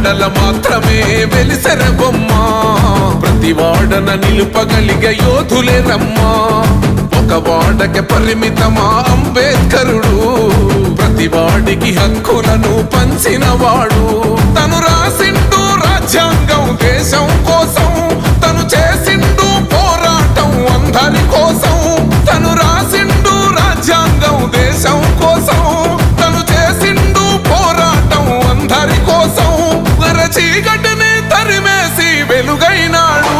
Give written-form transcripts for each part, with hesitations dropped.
అండల మాత్రమే వెలిసెర బొమ్మ ప్రతి వాడన నిలుపగలిగే యోధులే రమ్మా ఒక వాడకి పరిమితమా అంబేద్కరుడు ప్రతి వాడికి హక్కులను పంచినవాడు తను రాసిండు రాజ్యాంగం దేశం కోసం తను చేసిండు పోరాటం అందరి కోసం తను రాసిండు రాజ్యాంగం దేశం కోసం తను చేసిండు పోరాటం అందరి కోసం చీకటిని తరిమేసి వెలుగైనాడు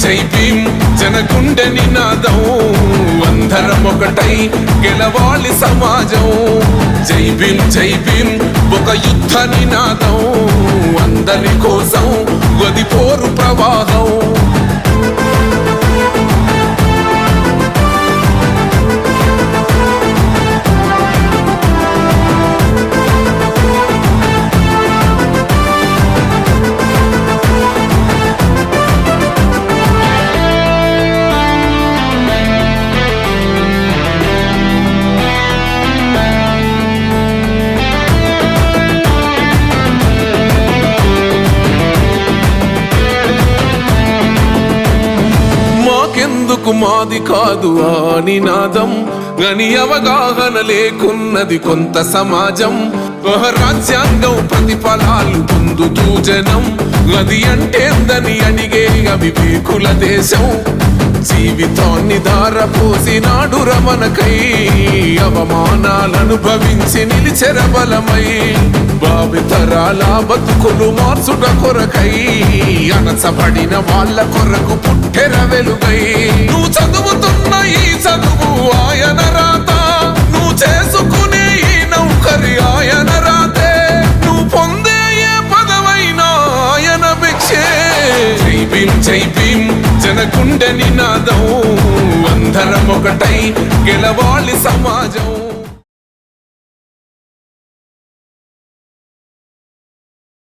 జై భీమ్ జనగుండె నినాదం అందరం ఒకటై గెలవాలి సమాజం జై భీమ్ ఒక యుద్ధ నినాదం అందరి కోసం గది పోరు ప్రవాహం ఎందుకు మాది కాదు ఆ నినాదం గని అవగాహన లేకున్నది కొంత సమాజం రాజ్యాంగం ప్రతిఫలాలు పొందుతూ జనం గది అంటేందని అడిగే అవివేకుల దేశం జీవితాన్ని ధారపోసినాడు రమణకై అవమానాలను భవించి నిలిచెర బలమై భావితరాల బతుకులు మార్చుట కొరకై అణచబడిన వాళ్ళ కొరకు పుట్టెర వెలుగై నువ్వు చదువుతున్న ఈ చదువు ఆయన రాత నువ్వు చేసుకునే ఈ నౌకరి ఆయన రాతే నువ్వు పొందే ఏ పదవైనా ఆయన భిక్షే జై భీమ్ జనగుండె నినాదం అందరం ఒకటై గెలవాలి సమాజం